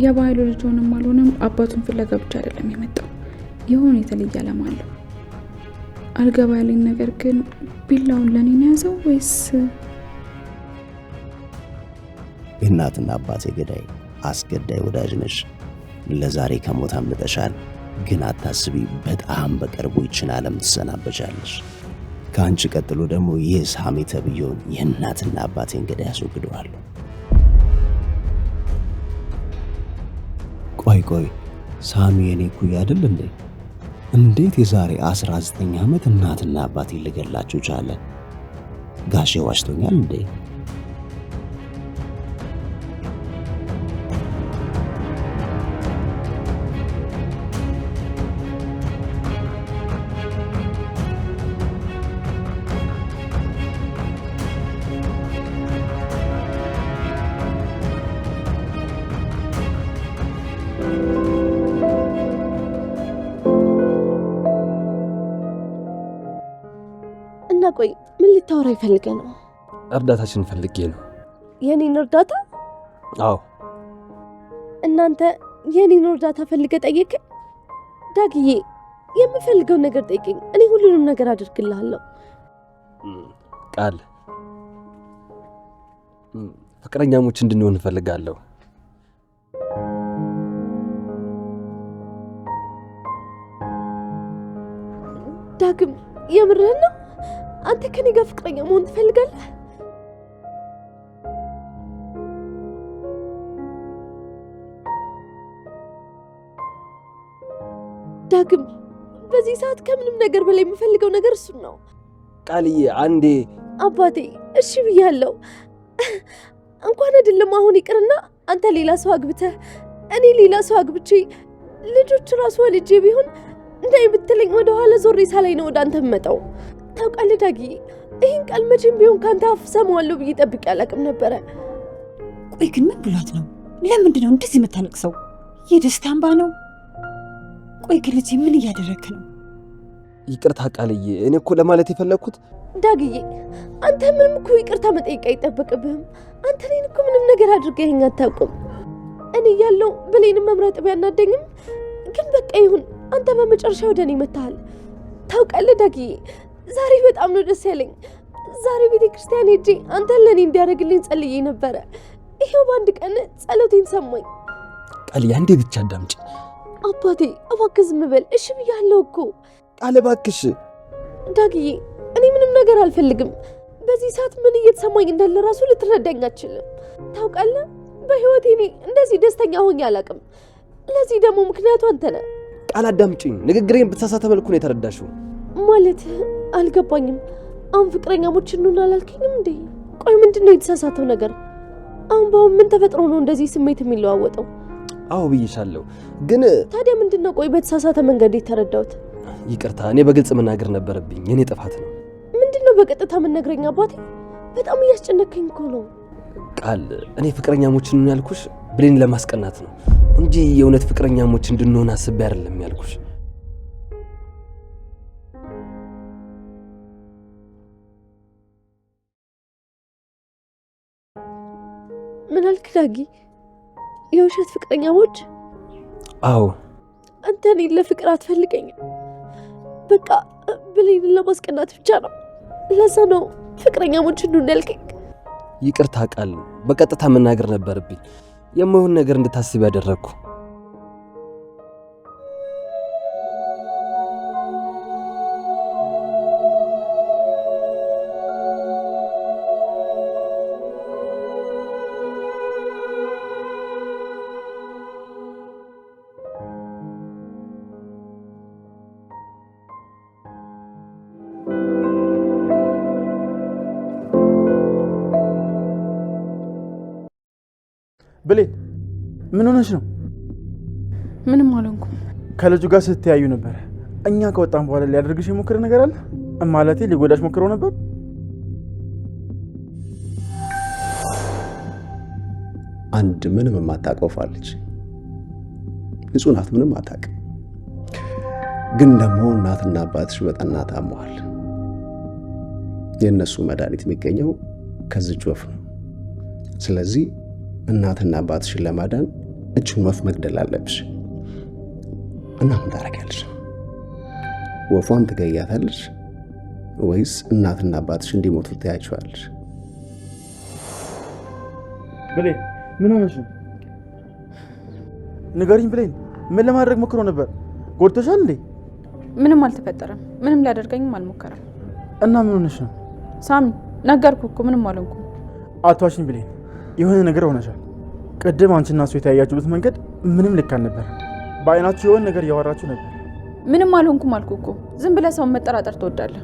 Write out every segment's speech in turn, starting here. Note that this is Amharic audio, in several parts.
የባህሉ ልጅ ሆነም አልሆነም አባቱን ፍለጋ ብቻ አይደለም የመጣው። የሆነ የተለየ ዓላማ አለው። አልገባ ያለኝ ነገር ግን ቢላውን ለኔ ነው ያዘው ወይስ እናትና አባቴ ገዳይ አስገዳይ ወዳጅ ነሽ። ለዛሬ ከሞት አምልጠሻል። ግን አታስቢ፣ በጣም በቅርቡ ይችን ዓለም ትሰናበቻለሽ። ከአንቺ ቀጥሎ ደግሞ ይህ ሳሚ ተብዬውን የእናትና አባቴን ገዳይ ያስወግደዋለሁ። ቆይ ሳሚ የኔ እኩያ አይደል እንዴ? እንዴት የዛሬ 19 ዓመት እናትና አባቴን ልገላችሁ ቻለ? ጋሼ ዋሽቶኛል እንዴ? ቆይ ምን ልታወራ ይፈልገ ነው? እርዳታችን ፈልጌ ነው። የኔን እርዳታ? አዎ። እናንተ የኔን እርዳታ ፈልገ ጠየቅ? ዳግዬ የምፈልገው ነገር ጠይቀኝ፣ እኔ ሁሉንም ነገር አድርግልሃለሁ። ቃል ፍቅረኛሞች እንድንሆን እፈልጋለሁ። ዳግም የምርህን ነው? አንተ ከኔ ጋር ፍቅረኛ መሆን ትፈልጋለህ? ዳግም በዚህ ሰዓት ከምንም ነገር በላይ የምፈልገው ነገር እሱ ነው። ቃልዬ አንዴ አባቴ እሺ ብያለሁ። እንኳን አይደለም አሁን ይቅርና አንተ ሌላ ሰው አግብተህ እኔ ሌላ ሰው አግብቼ ልጆች ራሱ ወልጄ ቢሆን እንዳይ ብትለኝ ወደ ኋላ ዞሬ ሳላይ ነው ወደ አንተ የምመጣው። ታውቃለህ ዳጊ፣ ይህን ቃል መቼም ቢሆን ካንተ አፍ ሰማዋለሁ ብዬ ጠብቄ አላውቅም ነበረ። ቆይ ግን ምን ብሏት ነው? ለምንድን ነው እንደዚህ የምታለቅሰው? የደስታ እንባ ነው? ቆይ ግን ልጄ ምን እያደረክ ነው? ይቅርታ ቃልዬ፣ እኔ እኮ ለማለት የፈለግኩት ዳግዬ፣ አንተ ምንም እኮ ይቅርታ መጠየቅ አይጠበቅብህም። አንተ እኔን እኮ ምንም ነገር አድርገኸኝ አታውቅም። እኔ ያለው ብሌንም መምረጥ ቢያናደኝም ግን በቃ ይሁን፣ አንተ በመጨረሻ ወደ እኔ መጥተሃል። ታውቃለህ ዳግዬ፣ ዛሬ በጣም ነው ደስ ያለኝ። ዛሬ ቤተክርስቲያን ሄጄ አንተን ለኔ እንዲያደርግልኝ ጸልዬ ነበረ። ይሄው በአንድ ቀን ጸሎቴን ሰማኝ። ቃልዬ አንዴ ብቻ አዳምጪ። አባቴ እባክህ ዝም በል። እሺ ብያለሁ እኮ። ቃል እባክሽ። ዳግዬ እኔ ምንም ነገር አልፈልግም። በዚህ ሰዓት ምን እየተሰማኝ እንዳለ ራሱ ልትረዳኝ አትችልም። ታውቃለህ በህይወቴ እኔ እንደዚህ ደስተኛ ሆኜ አላውቅም። ለዚህ ደግሞ ምክንያቱ አንተ ነህ። ቃል አዳምጪኝ። ንግግሬን በተሳሳተ መልኩ ነው የተረዳሽው። ማለት አልገባኝም። አሁን ፍቅረኛሞች እንሆን አላልከኝም እንዴ? ቆይ ምንድነው የተሳሳተው ነገር? አሁን በአሁን ምን ተፈጥሮ ነው እንደዚህ ስሜት የሚለዋወጠው? አዎ ብዬሻለሁ፣ ግን ታዲያ ምንድነው ቆይ በተሳሳተ መንገድ የተረዳሁት? ይቅርታ፣ እኔ በግልጽ መናገር ነበረብኝ። የኔ ጥፋት ነው። ምንድነው በቀጥታ የምነግረኝ አባቴ? በጣም እያስጨነቀኝ እኮ ነው። ቃል እኔ ፍቅረኛሞች እንሆን ያልኩሽ ብሌን ለማስቀናት ነው እንጂ የእውነት ፍቅረኛሞች እንድንሆን አስቤ አይደለም ያልኩሽ። ምን አልክ ዳጊ? የውሸት ፍቅረኛሞች? አዎ። አንተ እኔን ለፍቅር አትፈልገኝም። በቃ ብሌንን ለማስቀናት ብቻ ነው። ለዛ ነው ፍቅረኛሞች እንሆን ያልከኝ። ይቅርታ ቃል፣ በቀጥታ መናገር ነበረብኝ። የማይሆን ነገር እንድታስብ ያደረግኩ። ብሌን ምን ሆነሽ ነው? ምንም አልሆንኩም። ከልጁ ጋር ስትያዩ ነበር። እኛ ከወጣን በኋላ ሊያደርግሽ የሞከረ ነገር አለ? ማለቴ ሊጎዳሽ ሞክሮ ነበር? አንድ ምንም የማታውቀው ፋልጅ ንጹህ ናት፣ ምንም አታውቅም። ግን ደግሞ እናትና አባትሽ በጠና ታመዋል። የእነሱ መድኃኒት የሚገኘው ከዚች ወፍ ነው። ስለዚህ እናትና አባትሽን ለማዳን እችን ወፍ መግደል አለብሽ እና ምን ታደርጊያለሽ? ወፏን ትገያታለሽ ወይስ እናትና አባትሽ እንዲሞቱ ትያቸዋለሽ? ብሌን ምን ሆነሽ ነው? ንገሪኝ ብሌን። ምን ለማድረግ ሞክሮ ነበር? ጎድቶሻል እንዴ? ምንም አልተፈጠረም። ምንም ሊያደርገኝም አልሞከረም። እና ምን ሆነሽ ነው? ሳሚ ነገርኩህ እኮ ምንም አልሆንኩም። አትዋሽኝ ብሌን፣ የሆነ ነገር ሆነሻል። ቅድም አንቺና እሱ የተያያችሁበት መንገድ ምንም ልክ አልነበረም። በአይናችሁ የሆነ ነገር እያወራችሁ ነበር። ምንም አልሆንኩም አልኩህ እኮ። ዝም ብለህ ሰውን መጠራጠር ትወዳለህ።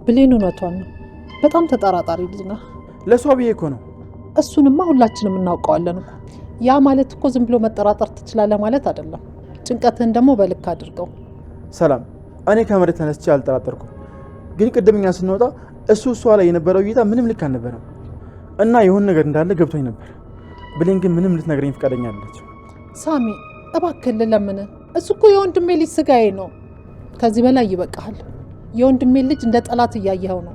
ብሌን እውነቷን ነው። በጣም ተጠራጣሪ ልጅ ነው። ለሷ ብዬ እኮ ነው። እሱንማ ሁላችንም እናውቀዋለን እኮ። ያ ማለት እኮ ዝም ብሎ መጠራጠር ትችላለህ ማለት አይደለም። ጭንቀትህን ደግሞ በልክ አድርገው። ሰላም፣ እኔ ከመሬት ተነስቼ አልጠራጠርኩም። ግን ቅድምኛ ስንወጣ እሷ ላይ የነበረው እይታ ምንም ልክ አልነበረም እና የሆነ ነገር እንዳለ ገብቶኝ ነበር። ብሌን ግን ምንም ልትነግረኝ ፈቃደኛ አይደለች። ሳሚ እባክህ ልለምንህ፣ እሱ እኮ የወንድሜ ልጅ ስጋዬ ነው። ከዚህ በላይ ይበቃሃል። የወንድሜ ልጅ እንደ ጠላት እያየኸው ነው።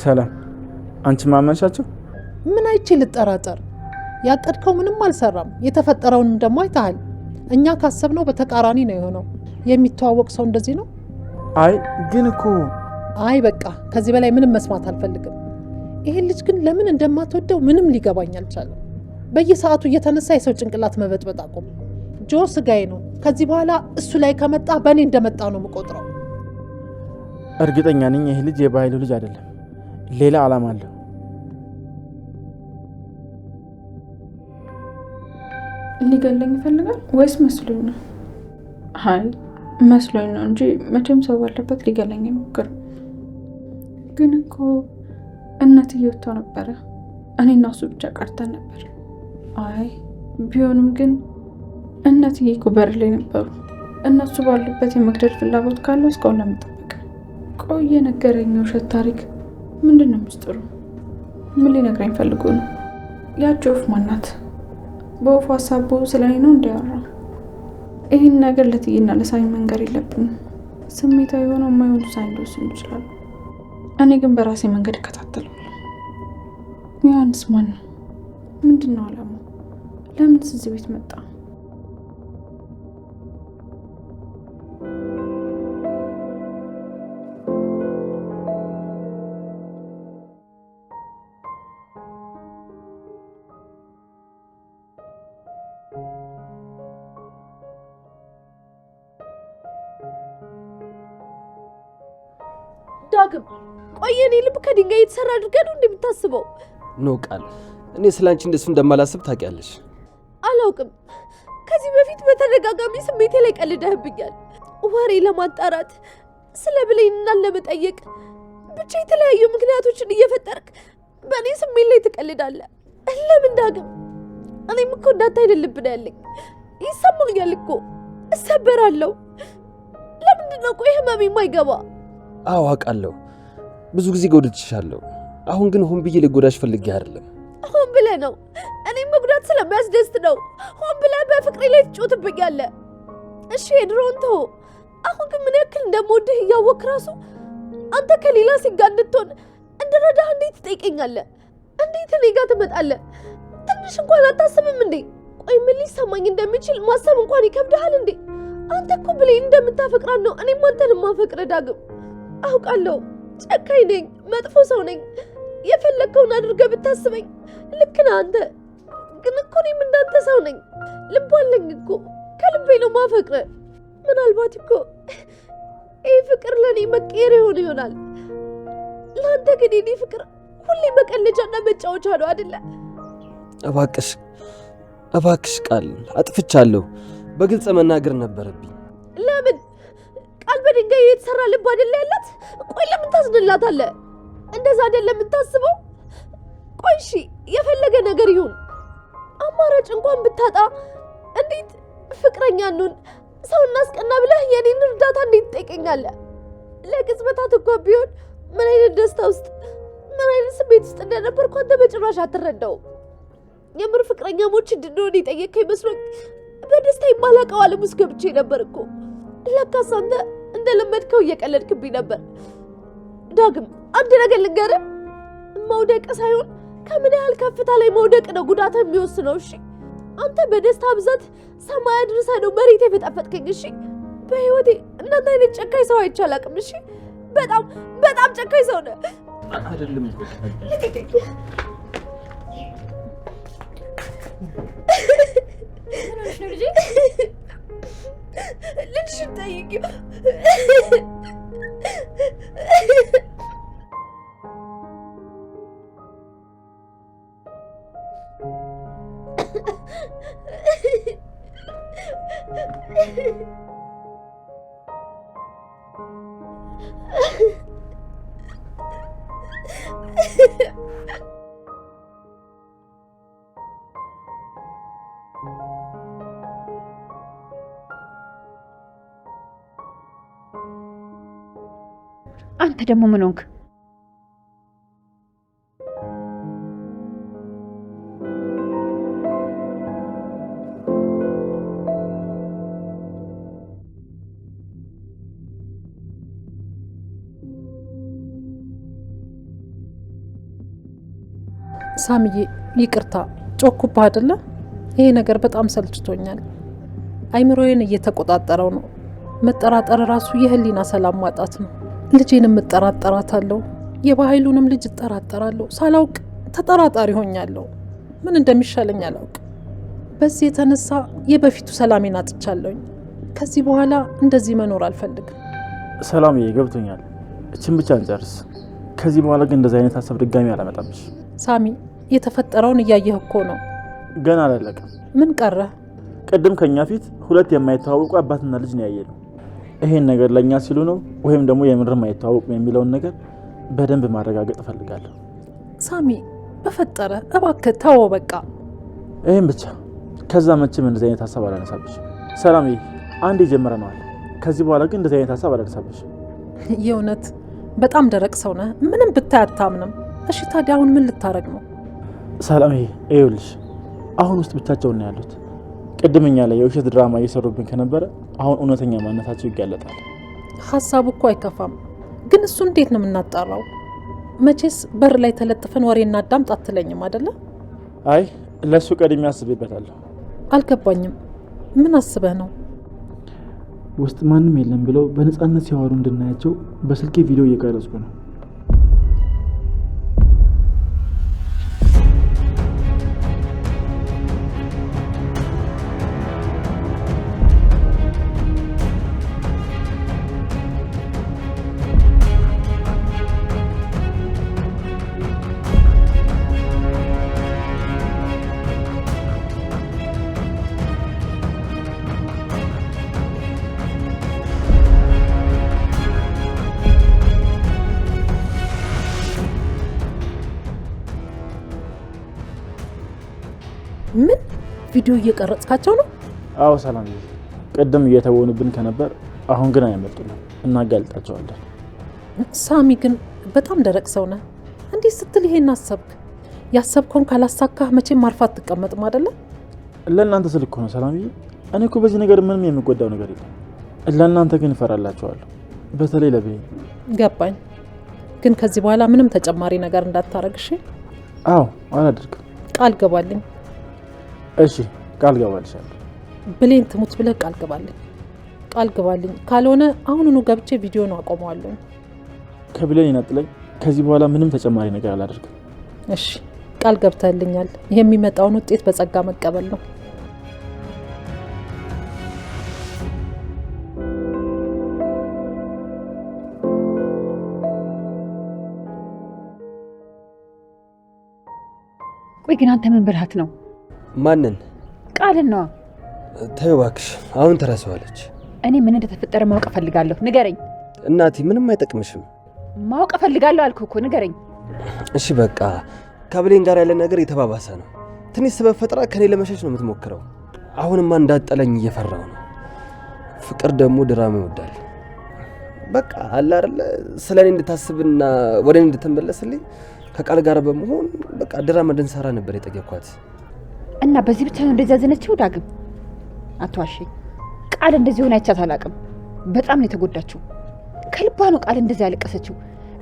ሰላም፣ አንቺ ማመንሻቸው? ምን አይቼ ልጠራጠር? ያቀድከው ምንም አልሰራም። የተፈጠረውንም ደግሞ አይተሃል። እኛ ካሰብነው በተቃራኒ ነው የሆነው። የሚተዋወቅ ሰው እንደዚህ ነው? አይ ግን እኮ አይ በቃ ከዚህ በላይ ምንም መስማት አልፈልግም። ይሄን ልጅ ግን ለምን እንደማትወደው ምንም ሊገባኝ አልቻለም። በየሰዓቱ እየተነሳ የሰው ጭንቅላት መበጥበጥ አቁም። ጆ ስጋዬ ነው። ከዚህ በኋላ እሱ ላይ ከመጣ በእኔ እንደመጣ ነው የምቆጥረው። እርግጠኛ ነኝ ይህ ልጅ የባህሉ ልጅ አይደለም፣ ሌላ ዓላማ አለው። ሊገለኝ ይፈልጋል ወይስ መስሎኝ ነው? አይ መስሎኝ ነው እንጂ መቼም ሰው ባለበት ሊገለኝ ይሞክር። ግን እኮ እናትዬ ወጥተው ነበረ። እኔና እሱ ብቻ ቀርተን ነበር። አይ ቢሆንም ግን እናትዬ እኮ በር ላይ ነበሩ። እነሱ ባሉበት የመግደል ፍላጎት ካለው እስካሁን ለመጠበቅ ቆየ። ነገረኝ ውሸት ታሪክ ምንድን ነው ምስጢሩ? ምን ሊነግረኝ ፈልጎ ነው? ያቺ ወፍ ማናት? በወፉ ሀሳቡ ስለኔ ነው እንዲያወራ። ይህን ነገር ለትዬና ለሳሚ መንገር የለብንም። ስሜታዊ የሆነው የማይሆኑ ሳይ ሊወስኑ ይችላሉ። እኔ ግን በራሴ መንገድ እከታተላለሁ። ዮሐንስ ማን ነው? ምንድን ነው አላማው? ለምንስ እዚህ ቤት መጣ? ዳግም ቆይ፣ እኔ ልብ ከድንጋይ የተሰራ አድርገህ ነው እንደምታስበው? ኖ ቃል፣ እኔ ስላንቺ እንደሱ እንደማላስብ ታውቂያለሽ። አላውቅም። ከዚህ በፊት በተደጋጋሚ ስሜቴ ላይ ቀልደህብኛል። ወሬ ለማጣራት ስለ ብሌንና ለመጠየቅ ብቻ የተለያዩ ምክንያቶችን እየፈጠርክ በእኔ ስሜት ላይ ትቀልዳለህ። ለምን ዳግም? እኔም እኮ እንዳንተ አይደለብን ያለኝ። ይሰማኛል እኮ እሰበራለሁ። ለምንድን ነው ቆይ ህመሜ የማይገባ? አዎ አውቃለሁ፣ ብዙ ጊዜ ጎድቼሻለሁ። አሁን ግን ሆን ብዬ ልጎዳሽ ፈልጌ አይደለም። ሆን ብለህ ነው። እኔም መጉዳት ስለሚያስደስት ነው። ሆን ብለህ በፍቅሬ ላይ ትጮትብኛለህ። እሺ የድሮውን ተው። አሁን ግን ምን ያክል እንደምወድህ እያወቅህ ራሱ አንተ ከሌላ ሴት ጋር እንድትሆን እንድረዳህ እንዴት ትጠይቀኛለህ? እንዴት እኔ ጋር ትመጣለህ? ትንሽ እንኳን አታስብም እንዴ? ቆይ ምን ሊሰማኝ እንደሚችል ማሰብ እንኳን ይከብድሃል እንዴ? አንተ እኮ ብሌን እንደምታፈቅራት ነው እኔም አንተን የማፈቅርህ ዳግም። አውቃለሁ ጨካኝ ነኝ፣ መጥፎ ሰው ነኝ። የፈለግከውን አድርገህ ብታስበኝ ልክ ነህ አንተ። ግን እኮ እኔም እንዳንተ ሰው ነኝ። ልብ አለኝ እኮ ከልቤ ነው ማፈቅርህ። ምናልባት እኮ ይህ ፍቅር ለእኔ መቀየር ይሆናል። ለአንተ ግን የኔ ፍቅር ሁሌ መቀለጃና መጫወቻ ነው አይደለ? እባክሽ እባክሽ ቃል፣ አጥፍቻለሁ። በግልጽ መናገር ነበረብኝ። ለምን? ቃል በድንጋይ የተሰራ ልብ አይደለ ያላት? ቆይ ለምን ታዝንላታለህ? እንደዛ አይደለም የምታስበው? ቆይ እሺ የፈለገ ነገር ይሁን አማራጭ እንኳን ብታጣ እንዴት ፍቅረኛ እንሁን ሰው እናስቀና ብለህ የኔን እርዳታ እንዴት ትጠይቀኛለህ? ለቅጽበታት እንኳን ቢሆን ምን አይነት ደስታ ውስጥ ምን አይነት ስሜት ውስጥ እንደነበርኩ አንተ በጭራሽ አትረዳውም። የምር ፍቅረኛሞች እንድንሆን የጠየቅከኝ መስሎኝ በደስታ የማላውቀው ዓለም ውስጥ ገብቼ ነበር እኮ። ለካስ አንተ እንደለመድከው እየቀለድክብኝ ነበር። ዳግም አንድ ነገር ልንገርህ፣ መውደቅ ሳይሆን ከምን ያህል ከፍታ ላይ መውደቅ ነው ጉዳት የሚወስነው። እሺ አንተ በደስታ ብዛት ሰማይ አድርሰህ ነው መሬት የፈጠፈጥከኝ። እሺ በህይወቴ እናንተ አይነት ጨካኝ ሰው አይቼ አላውቅም። እሺ በጣም በጣም ጨካኝ ሰው ነህ። አይደለም ልጅሽን ጠይቂው። አንተ ደግሞ ምን ሆንክ? ሳምዬ ይቅርታ ጮኩብህ አይደለ? ይሄ ነገር በጣም ሰልችቶኛል። አይምሮዬን እየተቆጣጠረው ነው። መጠራጠር ራሱ የህሊና ሰላም ማጣት ነው። ልጄንም እጠራጠራታለሁ፣ የባህሉንም ልጅ እጠራጠራለሁ። ሳላውቅ ተጠራጣሪ ሆኛለሁ። ምን እንደሚሻለኝ አላውቅ። በዚህ የተነሳ የበፊቱ ሰላሜን አጥቻለሁኝ። ከዚህ በኋላ እንደዚህ መኖር አልፈልግም። ሰላምዬ ገብቶኛል። እችን ብቻ እንጨርስ። ከዚህ በኋላ ግን እንደዚህ አይነት ሀሳብ ድጋሚ አላመጣብሽ። ሳሚ የተፈጠረውን እያየህ እኮ ነው። ገና አላለቀም። ምን ቀረ? ቅድም ከኛ ፊት ሁለት የማይተዋወቁ አባትና ልጅ ነው ያየነው። ይሄን ነገር ለኛ ሲሉ ነው ወይም ደግሞ የምርም አይተዋወቁም የሚለውን ነገር በደንብ ማረጋገጥ እፈልጋለሁ። ሳሚ በፈጠረ እባክህ ተወው በቃ። ይሄን ብቻ። ከዛ መቼም እንደዚህ አይነት ሀሳብ አላነሳብሽ። ሰላምዬ አንዴ ጀምረናል። ከዚህ በኋላ ግን እንደዚህ አይነት ሀሳብ አላነሳብሽ። የእውነት በጣም ደረቅ ሰው ነህ። ምንም ብታይ አታምንም። እሺ ታዲያ አሁን ምን ልታረግ ነው? ሰላምዬ ይኸውልሽ፣ አሁን ውስጥ ብቻቸውን ነው ያሉት። ቅድምኛ ላይ የውሸት ድራማ እየሰሩብን ከነበረ አሁን እውነተኛ ማንነታቸው ይጋለጣል። ሀሳቡ እኮ አይከፋም፣ ግን እሱ እንዴት ነው የምናጣራው? መቼስ በር ላይ ተለጥፈን ወሬ እናዳምጥ አትለኝም አይደለ? አይ ለሱ ቀድሜ አስቤበታለሁ። አልገባኝም። ምን አስበህ ነው? ውስጥ ማንም የለም ብለው በነፃነት ሲያወሩ እንድናያቸው በስልኬ ቪዲዮ እየቀረጽኩ ነው። ምን ቪዲዮ እየቀረጽካቸው ነው? አዎ ሰላም፣ ቅድም እየተወኑብን ከነበር አሁን ግን አይመጡንም፣ እናጋልጣቸዋለን። ሳሚ ግን በጣም ደረቅ ሰው ነህ። እንዴት ስትል ይሄን አሰብክ? ያሰብከውን ካላሳካህ መቼም ማርፋ አትቀመጥም አይደለ? ለእናንተ ስል እኮ ነው ሰላምዬ። እኔ እኮ በዚህ ነገር ምንም የምጎዳው ነገር የለም። ለእናንተ ግን እፈራላችኋለሁ፣ በተለይ ለብሄ። ገባኝ። ግን ከዚህ በኋላ ምንም ተጨማሪ ነገር እንዳታረግሽ። አዎ አላደርግም። ቃል ገባልኝ። እሺ ቃል ገባልሻለሁ። ብሌን ትሙት ብለህ ቃል ገባልኝ። ቃል ገባልኝ። ካልሆነ አሁኑኑ ገብቼ ቪዲዮ ነው አቆመዋለሁ። ከብሌን ይነጥለኝ። ከዚህ በኋላ ምንም ተጨማሪ ነገር አላደርግም። እሺ ቃል ገብተልኛል። የሚመጣውን ውጤት በጸጋ መቀበል ነው። ቆይ ግን አንተ ምን ብልሃት ነው? ማንን? ቃልን ነዋ። ተይው እባክሽ፣ አሁን ትረሳዋለች። እኔ ምን እንደተፈጠረ ማወቅ እፈልጋለሁ። ንገረኝ። እናቴ ምንም አይጠቅምሽም። ማወቅ እፈልጋለሁ አልኩህ እኮ ንገረኝ። እሺ በቃ ከብሌን ጋር ያለ ነገር የተባባሰ ነው። ትንሽ ሰበብ ፈጥራ ከኔ ለመሸሽ ነው የምትሞክረው። አሁንማ እንዳጠለኝ እየፈራው ነው። ፍቅር ደግሞ ድራማ ይወዳል። በቃ አለ አይደለ ስለኔ እንድታስብና ወደ እኔ እንድትመለስልኝ ከቃል ጋር በመሆን በቃ ድራማ እንድንሰራ ነበር የጠየኳት። እና በዚህ ብቻ ነው እንደዚህ ያዘነችው? ዳግም አትዋሽኝ። ቃል እንደዚህ ሆነ አይቻት አላውቅም። በጣም ነው የተጎዳችው። ከልቧ ነው ቃል እንደዛ ያለቀሰችው።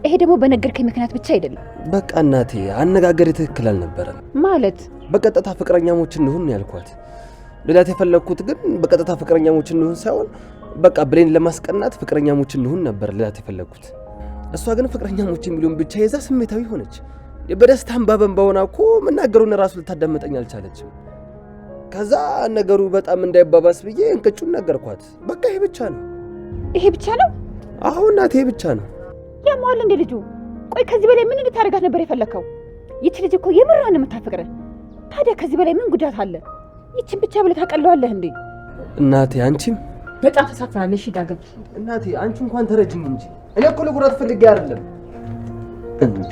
ይሄ ደግሞ በነገርከኝ ምክንያት ብቻ አይደለም። በቃ እናቴ አነጋገር ትክክል አልነበረም። ማለት በቀጥታ ፍቅረኛሞች እንሁን ያልኳት። ልላት የፈለግኩት ግን በቀጥታ ፍቅረኛሞች እንሁን ሳይሆን በቃ ብሌን ለማስቀናት ፍቅረኛሞች እንሁን ነበር ልላት የፈለግኩት። እሷ ግን ፍቅረኛሞች የሚሉን ብቻ ይዛ ስሜታዊ ሆነች። በደስታ እንባ በእንባ ሆና እኮ መናገሩን ራሱ ልታዳመጠኝ አልቻለችም። ከዛ ነገሩ በጣም እንዳይባባስ ብዬ እንቅጩን ነገርኳት። በቃ ይሄ ብቻ ነው። ይሄ ብቻ ነው? አዎ እናቴ ይሄ ብቻ ነው። ያማል እንደ ልጁ። ቆይ ከዚህ በላይ ምን እንድታረጋት ነበር የፈለከው? ይቺ ልጅ እኮ የምሯን የምታፈቅረ። ታዲያ ከዚህ በላይ ምን ጉዳት አለ? ይቺን ብቻ ብለህ ታቀለዋለህ እንዴ? እናቴ አንቺም በጣም ተሳፍራለሽ። ዳግም እናቴ አንቺ እንኳን ተረጅኝ እንጂ እኔ እኮ ለጉዳት ፈልጌ አይደለም እንዴ።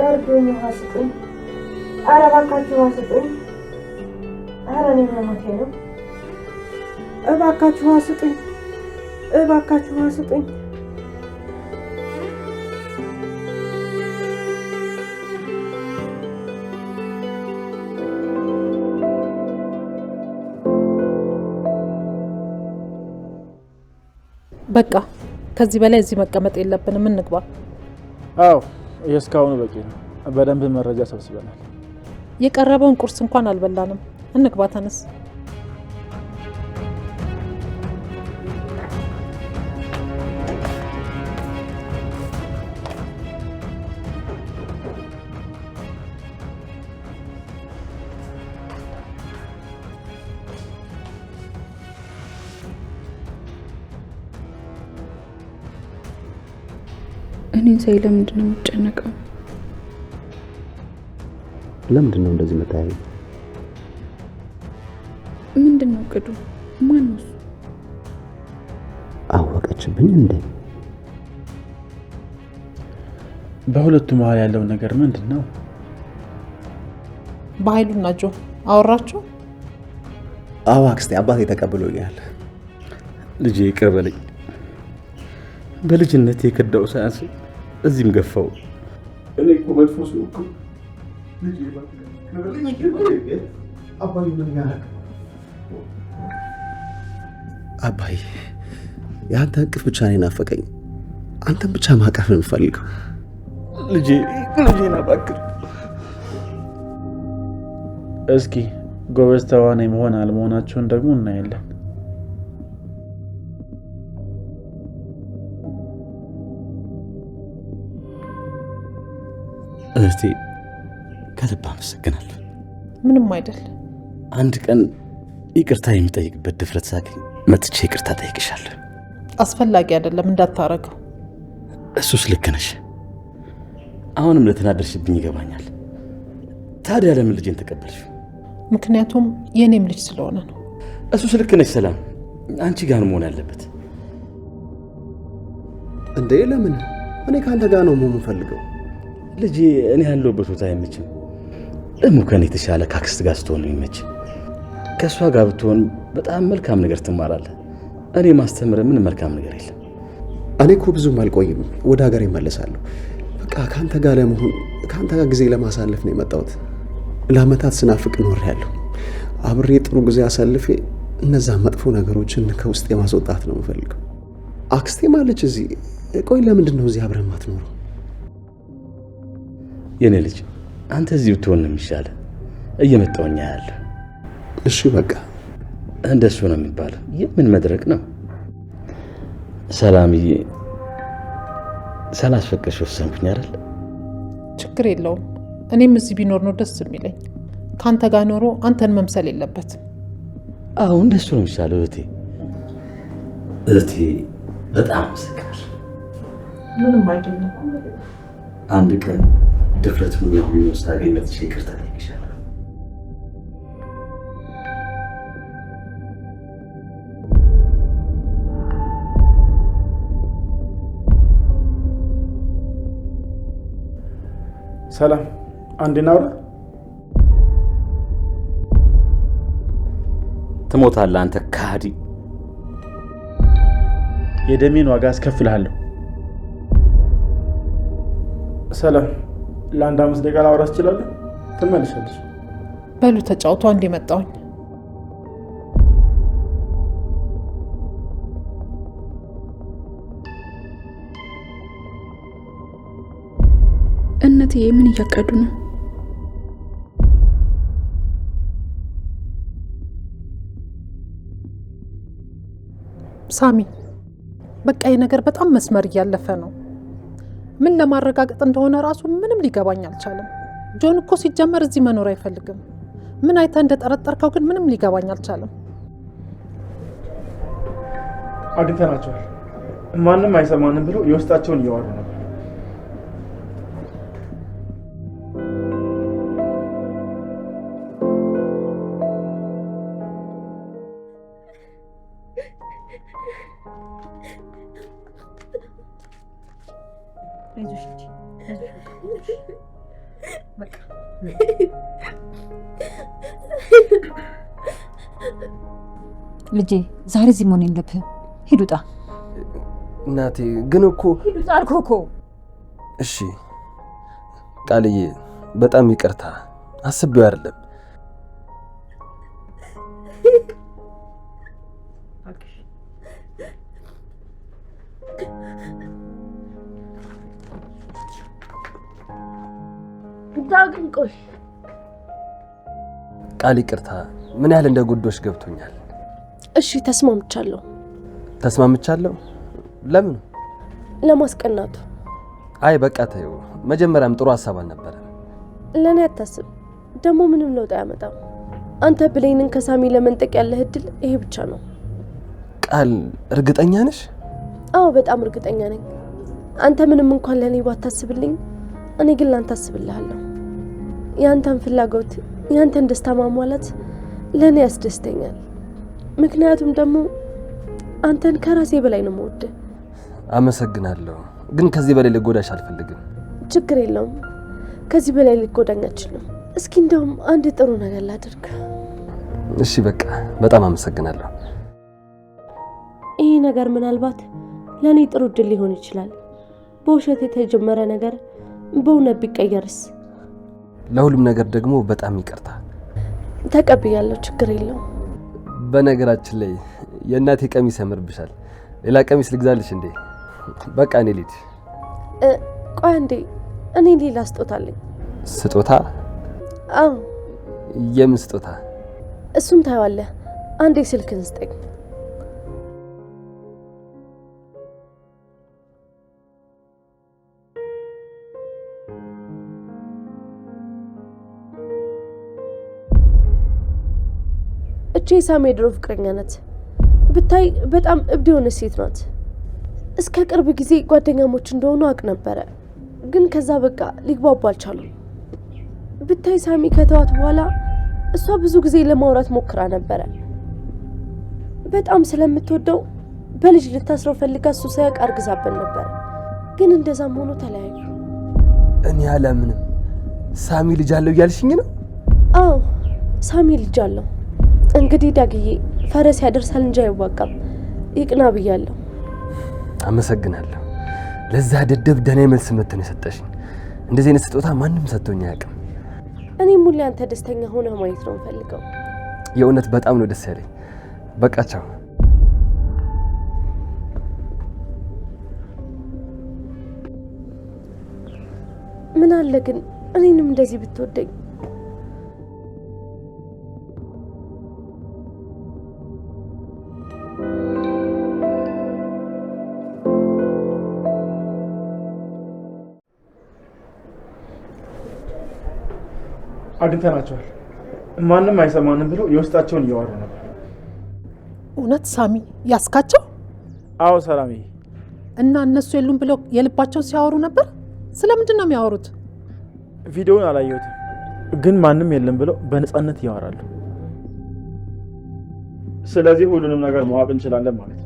እርዱኝ፣ ውሃ ስጡኝ። ኧረ እባካችሁ ውሃ ስጡኝ። ኧረ እኔ መሞቴ ነው። እባካችሁ ውሃ ስጡኝ። እባካችሁ ውሃ ስጡኝ። በቃ ከዚህ በላይ እዚህ መቀመጥ የለብንም። እንግባ። አዎ እስካሁኑ በቂ ነው። በደንብ መረጃ ሰብስበናል። የቀረበውን ቁርስ እንኳን አልበላንም። እንግባ፣ ተነስ። እኔን ሳይ ለምንድን ነው የምትጨነቀው? ለምንድን ነው እንደዚህ መታየው? ምንድን ነው እቅዱ? ማን ነው እሱ? አወቀችብኝ እንዴ? በሁለቱ መሀል ያለው ነገር ምንድን ነው? በኃይሉና ጆ አወራችሁ? አዎ አክስቴ፣ አባቴ ተቀብሎኛል። ልጄ ይቅር በለኝ። በልጅነት የከዳው ሳያንስ እዚህም ገፋው። እኔ እኮ መጥፎ ሰው እኮ ልጄ አባዬ፣ የአንተ እቅፍ ብቻ ነው ናፈቀኝ። አንተን ብቻ ማቀፍ ነው የምፈልገው። ልጄን እባክህ። እስኪ ጎበዝ ተዋናይ መሆን አለመሆናቸውን ደግሞ እናያለን። እህቴ ከልብ አመሰግናለሁ። ምንም አይደል። አንድ ቀን ይቅርታ የሚጠይቅበት ድፍረት ሳገኝ መጥቼ ይቅርታ ጠይቅሻለሁ። አስፈላጊ አይደለም እንዳታረገው። እሱስ ልክ ነሽ። አሁንም ለተናደርሽብኝ ይገባኛል። ታዲያ ለምን ልጄን ተቀበልሽ? ምክንያቱም የኔም ልጅ ስለሆነ ነው። እሱስ ልክ ነሽ። ሰላም አንቺ ጋር መሆን ያለበት እንዴ? ለምን? እኔ ከአንተ ጋር ነው መሆን የምፈልገው። ልጄ እኔ ያለሁበት ቦታ አይመችም። ደግሞ ከኔ የተሻለ ካክስት ጋር ስትሆን ነው የሚመች። ከእሷ ጋር ብትሆን በጣም መልካም ነገር ትማራለህ። እኔ ማስተምረ ምን መልካም ነገር የለም። እኔ እኮ ብዙም አልቆይም፣ ወደ ሀገር እመለሳለሁ። በቃ ከአንተ ጋር ለመሆን ከአንተ ጋር ጊዜ ለማሳለፍ ነው የመጣሁት። ለአመታት ስናፍቅ ኖሬያለሁ። አብሬ ጥሩ ጊዜ አሳልፌ እነዛ መጥፎ ነገሮችን ከውስጥ የማስወጣት ነው የምፈልገው። አክስቴ ማለች እዚህ። ቆይ ለምንድን ነው እዚህ አብረን ማትኖረው? የኔ ልጅ አንተ እዚህ ብትሆን ነው የሚሻለው። እየመጣሁኝ ያለ። እሺ በቃ እንደሱ ነው የሚባለው። የምን መድረክ ነው? ሰላምዬ ሳላስፈቅድሽ ወሰንኩኝ አይደል? ችግር የለውም። እኔም እዚህ ቢኖር ነው ደስ የሚለኝ። ካንተ ጋር ኖሮ አንተን መምሰል የለበትም። አሁን እንደሱ ነው የሚሻለው እህቴ በጣም አመሰግናለሁ። ምንም አይደለም። አንድ ቀን ድፍረት ምን ቢሆን ሳገኝ መጥቼ ይቅርታ ጠይቅሻለሁ። ሰላም፣ አንድ እናውራ። ትሞታለህ አንተ ካዲ። የደሜን ዋጋ አስከፍልሃለሁ። ሰላም፣ ለአንድ 5 ደቂቃ ላውራ ትችላለህ? ትመለሻለሽ። በሉ ተጫውቶ አንድ መጣሁኝ። እናትዬ ምን እያቀዱ ነው? ሳሚ፣ በቃ ይህ ነገር በጣም መስመር እያለፈ ነው። ምን ለማረጋገጥ እንደሆነ ራሱ ምንም ሊገባኝ አልቻለም። ጆን እኮ ሲጀመር እዚህ መኖር አይፈልግም። ምን አይተህ እንደጠረጠርከው ግን ምንም ሊገባኝ አልቻለም። አግኝተናቸዋል። ማንም አይሰማንም ብለው የውስጣቸውን እያወሩ ነበር። ልጄ ዛሬ እዚህ መሆን የለብህም። ሂድ ውጣ። እናቴ ግን እኮ ሂድ ውጣ አልኩህ እኮ። እሺ ቃልዬ፣ በጣም ይቅርታ፣ አስቤው አይደለም። ዳግም ቆይ፣ ቃል ይቅርታ፣ ምን ያህል እንደ ጉዶሽ ገብቶኛል። እሺ ተስማምቻለሁ። ተስማምቻለሁ? ለምን? ለማስቀናቱ። አይ በቃ ተይው፣ መጀመሪያም ጥሩ ሀሳብ አልነበረም። ለእኔ አታስብ፣ ደግሞ ምንም ለውጥ አያመጣም። አንተ ብሌንን ከሳሚ ለመንጠቅ ያለህ እድል ይሄ ብቻ ነው። ቃል እርግጠኛ ነሽ? አዎ በጣም እርግጠኛ ነኝ። አንተ ምንም እንኳን ለእኔ ባታስብልኝ፣ እኔ ግን ላንተ አስብልሃለሁ። ያንተን ፍላጎት ያንተን ደስታ ማሟላት ለእኔ ያስደስተኛል። ምክንያቱም ደግሞ አንተን ከራሴ በላይ ነው የምወድህ። አመሰግናለሁ፣ ግን ከዚህ በላይ ልጎዳሽ አልፈልግም። ችግር የለውም፣ ከዚህ በላይ ልጎዳኝ አልችልም። እስኪ እንደውም አንድ ጥሩ ነገር ላድርግ። እሺ በቃ በጣም አመሰግናለሁ። ይሄ ነገር ምናልባት ለእኔ ጥሩ እድል ሊሆን ይችላል። በውሸት የተጀመረ ነገር በእውነት ቢቀየርስ? ለሁሉም ነገር ደግሞ በጣም ይቅርታ። ተቀብያለሁ፣ ችግር የለውም። በነገራችን ላይ የእናቴ ቀሚስ ያምርብሻል። ሌላ ቀሚስ ልግዛልሽ እንዴ? በቃ እኔ ልሂድ። ቆይ እንዴ፣ እኔ ሌላ ስጦታ አለኝ። ስጦታ? አዎ። የምን ስጦታ? እሱን ታየዋለህ። አንዴ ስልክን ስጠኝ። እቺ ሳሚ የድሮ ፍቅረኛ ናት። ብታይ በጣም እብድ የሆነች ሴት ናት። እስከ ቅርብ ጊዜ ጓደኛሞች እንደሆኑ አውቅ ነበረ፣ ግን ከዛ በቃ ሊግባቡ አልቻሉም። ብታይ ሳሚ ከተዋት በኋላ እሷ ብዙ ጊዜ ለማውራት ሞክራ ነበረ። በጣም ስለምትወደው በልጅ ልታስረው ፈልጋ እሱ ሳያውቅ አርግዛበት ነበር፣ ግን እንደዛም ሆኖ ተለያዩ። እኔ አላምንም። ሳሚ ልጅ አለው እያልሽኝ ነው? አዎ ሳሚ ልጅ አለው። እንግዲህ ዳግዬ ፈረስ ያደርሳል እንጂ አይዋጋም። ይቅና ብያለሁ። አመሰግናለሁ። ለዛ ደደብ ደህና መልስ መተን የሰጠሽኝ። እንደዚህ አይነት ስጦታ ማንም ሰጥቶኝ አያውቅም። እኔም ሁሌ አንተ ደስተኛ ሆነህ ማየት ነው የምፈልገው። የእውነት በጣም ነው ደስ ያለኝ። በቃ ቻው። ምን አለ ግን እኔንም እንደዚህ ብትወደኝ። አግኝተናቸዋል። ማንም አይሰማንም ብለው የውስጣቸውን እያወሩ ነበር። እውነት ሳሚ ያስካቸው? አዎ ሰላምዬ። እና እነሱ የሉም ብለው የልባቸውን ሲያወሩ ነበር? ስለምንድን ነው የሚያወሩት? ቪዲዮውን አላየሁትም፣ ግን ማንም የለም ብለው በነፃነት ያወራሉ። ስለዚህ ሁሉንም ነገር ማወቅ እንችላለን ማለት ነው።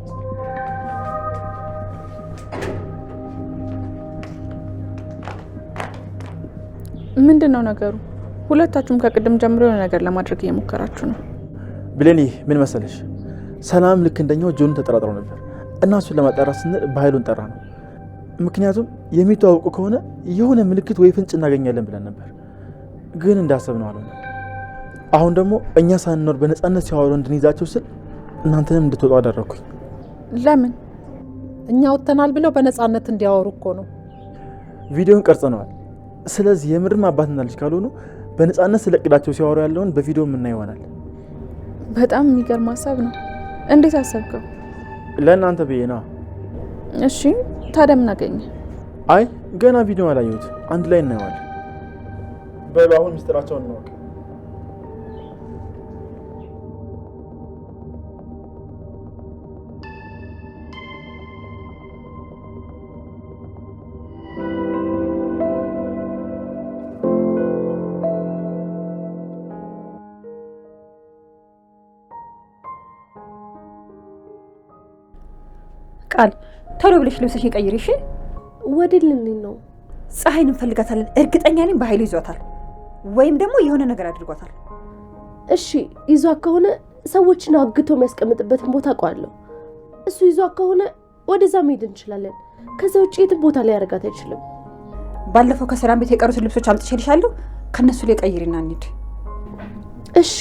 ምንድን ነው ነገሩ? ሁለታችሁም ከቅድም ጀምሮ የሆነ ነገር ለማድረግ እየሞከራችሁ ነው። ብሌኒ ምን መሰለሽ፣ ሰላም ልክ እንደኛው ጆን ተጠራጥረው ነበር እና እሱን ለማጣራት ስንል በኃይሉን ጠራ ነው። ምክንያቱም የሚተዋወቁ ከሆነ የሆነ ምልክት ወይ ፍንጭ እናገኛለን ብለን ነበር፣ ግን እንዳሰብነው አልሆነ። አሁን ደግሞ እኛ ሳንኖር በነፃነት ሲያወሩ እንድንይዛቸው ስል እናንተንም እንድትወጡ አደረግኩኝ። ለምን? እኛ ወጥተናል ብለው በነፃነት እንዲያወሩ እኮ ነው። ቪዲዮን ቀርጸነዋል። ስለዚህ የምርም አባትና ልጅ ካልሆኑ በነፃነት ስለቅዳቸው ሲያወሩ ያለውን በቪዲዮ የምናይ ይሆናል። በጣም የሚገርም ሀሳብ ነው። እንዴት አሰብከው? ለእናንተ ብዬ ነዋ። እሺ ታዲያ ምን አገኘ? አይ ገና ቪዲዮ አላየሁት፣ አንድ ላይ እናየዋለን። በሉ አሁን ምስጢራቸውን እናወቅ። ቃል ቶሎ ብለሽ ልብስሽን ቀይሪ እሺ። ወዴት ልንሄድ ነው? ፀሐይን እንፈልጋታለን። እርግጠኛ ነኝ በኃይሉ ይዟታል፣ ወይም ደግሞ የሆነ ነገር አድርጓታል። እሺ ይዟት ከሆነ ሰዎችን አግቶ የሚያስቀምጥበትን ቦታ አውቀዋለሁ። እሱ ይዟት ከሆነ ወደዛ መሄድ እንችላለን። ከዛ ውጭ የትም ቦታ ላይ ያደርጋት አይችልም። ባለፈው ከሰላም ቤት የቀሩትን ልብሶች አምጥቼልሻለሁ። ከነሱ ላይ ቀይሪና እንሂድ። እሺ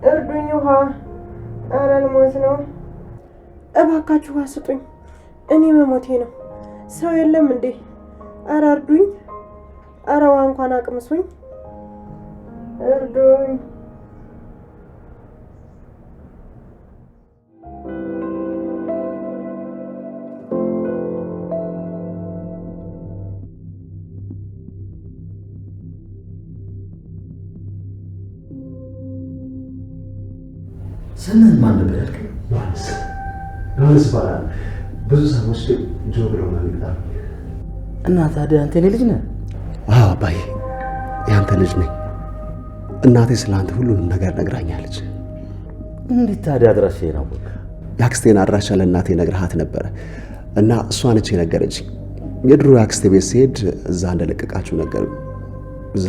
እርዱኝ፣ ውሃ። ኧረ ልሞት ነው። እባካችሁ ውሃ ስጡኝ፣ እኔ መሞቴ ነው። ሰው የለም እንዴ? ኧረ እርዱኝ። ኧረ ውሃ እንኳን አቅምሱኝ፣ እርዱኝ። ስምህን ማን ነበር ያልከኝ? ዮሐንስ ይባላል። ብዙ ሰዎች ግን ጆ ብለው ነው የሚጠሩኝ። እና ታዲያ አንተ የኔ ልጅ ነህ? አዎ አባዬ፣ ያንተ ልጅ ነኝ። እናቴ ስለ አንተ ሁሉንም ነገር ነግራኛለች። እንዴት ታዲያ አድራሻዬን አወቅህ? የአክስቴን አድራሻ ለእናቴ ነግረሃት ነበረ እና እሷ ነች የነገረችኝ። የድሮ የአክስቴ ቤት ስሄድ እዛ እንደለቀቃችሁ ነገሩኝ። እዛ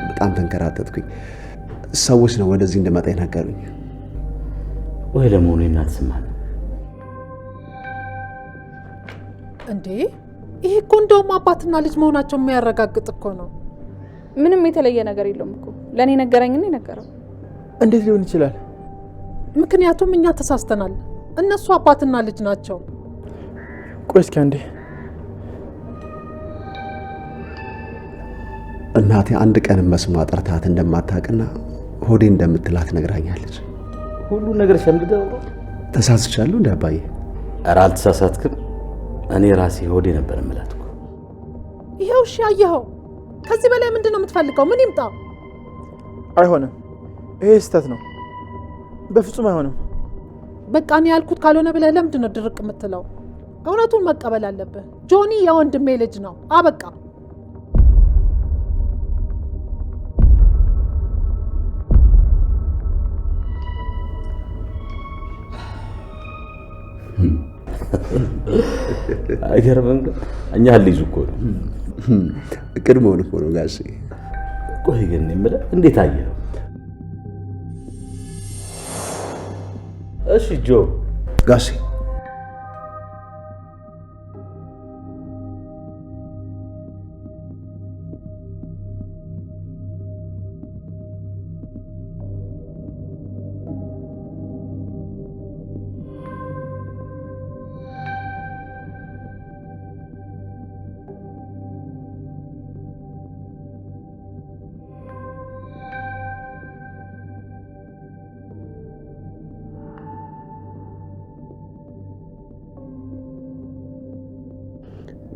በጣም ተንከራተትኩኝ። ሰዎች ነው ወደዚህ እንደመጣ ነገሩኝ። ወይ ለመሆኑ የእናት ስም ማን ነው? እንዴ ይሄ እኮ እንደውም አባትና ልጅ መሆናቸው የሚያረጋግጥ እኮ ነው። ምንም የተለየ ነገር የለውም እኮ ለእኔ ነገረኝና የነገረው። እንዴት ሊሆን ይችላል? ምክንያቱም እኛ ተሳስተናል። እነሱ አባትና ልጅ ናቸው። ቆይ እስኪ አንዴ። እናቴ አንድ ቀን መስማ ጠርታት እንደማታውቅና ሆዴ እንደምትላት ነግራኛለች። ሁሉ ነገር ሸምድደው ተሳስቻለሁ እንደ አባዬ? ኧረ አልተሳሳትክም። እኔ ራሴ ሆዴ ነበር የምላት እኮ። ይኸው እሺ፣ አየኸው። ከዚህ በላይ ምንድን ነው የምትፈልገው? ምን ይምጣ? አይሆንም፣ ይሄ ስህተት ነው። በፍጹም አይሆንም። በቃ እኔ ያልኩት ካልሆነ ብለህ ለምንድን ነው ድርቅ የምትለው? እውነቱን መቀበል አለብህ። ጆኒ የወንድሜ ልጅ ነው። አበቃ። አይገርምም? እኛ ልጅ እኮ ነው። ቅድመውን እኮ ነው ጋሼ። ቆይ ግን የምልህ እንዴት አየኸው? እሺ ጆ ጋሼ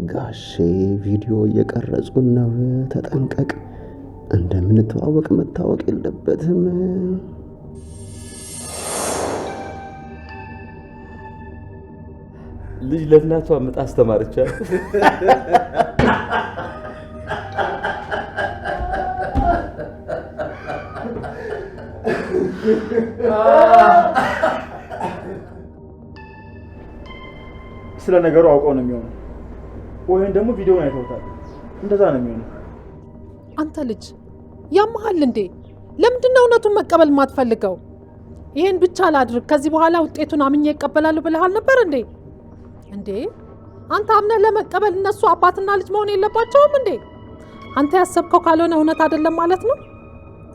ጋሼ ቪዲዮ እየቀረጹን ነው፣ ተጠንቀቅ። እንደምንተዋወቅ መታወቅ የለበትም። ልጅ ለእናቷ ምጥ አስተማረቻት። ስለ ነገሩ አውቀው ነው የሚሆነው፣ ወይም ደግሞ ቪዲዮውን አይተውታል። እንደዛ ነው የሚሆነው። አንተ ልጅ ያመሃል እንዴ? ለምንድነው እውነቱን መቀበል የማትፈልገው? ይሄን ብቻ ላድርግ፣ ከዚህ በኋላ ውጤቱን አምኜ ይቀበላሉ ብለሃል ነበር እንዴ? እንዴ አንተ አምነህ ለመቀበል እነሱ አባትና ልጅ መሆን የለባቸውም እንዴ? አንተ ያሰብከው ካልሆነ እውነት አይደለም ማለት ነው።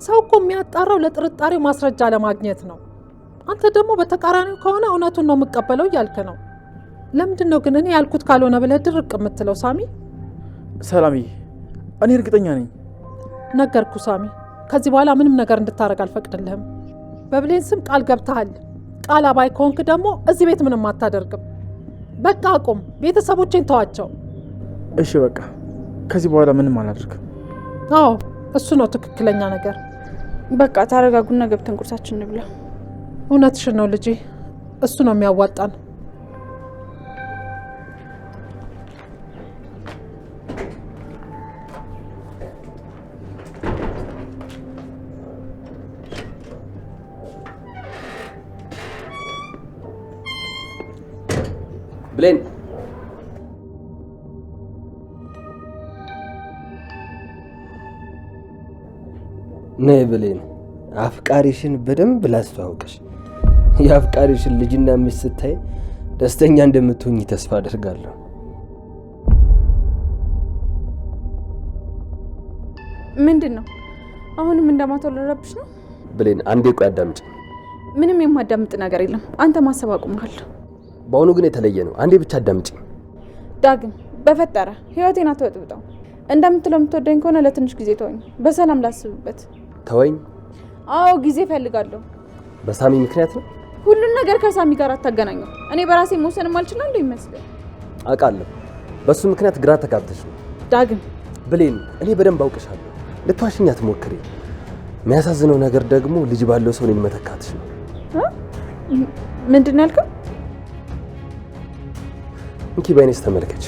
ሰው እኮ የሚያጣራው ለጥርጣሬው ማስረጃ ለማግኘት ነው። አንተ ደግሞ በተቃራኒው ከሆነ እውነቱን ነው የምቀበለው እያልክ ነው። ለምንድን ነው ግን እኔ ያልኩት ካልሆነ ብለህ ድርቅ የምትለው? ሳሚ ሰላምዬ፣ እኔ እርግጠኛ ነኝ። ነገርኩ ሳሚ፣ ከዚህ በኋላ ምንም ነገር እንድታረግ አልፈቅድልህም። በብሌን ስም ቃል ገብተሃል። ቃል አባይ ከሆንክ ደግሞ እዚህ ቤት ምንም አታደርግም። በቃ አቁም፣ ቤተሰቦቼን ተዋቸው። እሺ በቃ ከዚህ በኋላ ምንም አላደርግም። አዎ እሱ ነው ትክክለኛ ነገር። በቃ ታረጋጉና ገብተን ቁርሳችን እንብላ። እውነትሽን ነው ልጄ፣ እሱ ነው የሚያዋጣን። ብሌን ነይ ብሌን፣ አፍቃሪሽን በደንብ ላስተዋውቅሽ። የአፍቃሪሽን ልጅና ሚስት ስታይ ደስተኛ እንደምትሆኝ ተስፋ አደርጋለሁ። ምንድን ነው አሁንም እንደማትወለረብሽ ነው? ብሌን አንዴ ቆይ አዳምጪ። ምንም የማዳምጥ ነገር የለም። አንተ ማሰብ አቁመሃል። በአሁኑ ግን የተለየ ነው። አንዴ ብቻ አዳምጪ። ዳግም በፈጠረ ህይወቴን አትወጥብጠው። እንደምትለው የምትወደኝ ከሆነ ለትንሽ ጊዜ ተወኝ፣ በሰላም ላስብበት። ተወኝ? አዎ ጊዜ ፈልጋለሁ። በሳሚ ምክንያት ነው? ሁሉን ነገር ከሳሚ ጋር አታገናኘው። እኔ በራሴ መወሰን የማልችለው እንደ ይመስለኝ። አውቃለሁ፣ በሱ ምክንያት ግራ ተጋብተሽ ነው። ዳግም ብሌን፣ እኔ በደንብ አውቅሻለሁ። ልትዋሽኝ አትሞክሪ። የሚያሳዝነው ነገር ደግሞ ልጅ ባለው ሰው እኔን መተካትሽ ነው። ምንድን ነው ያልከው? እንኪ በእኔስ ተመልከች።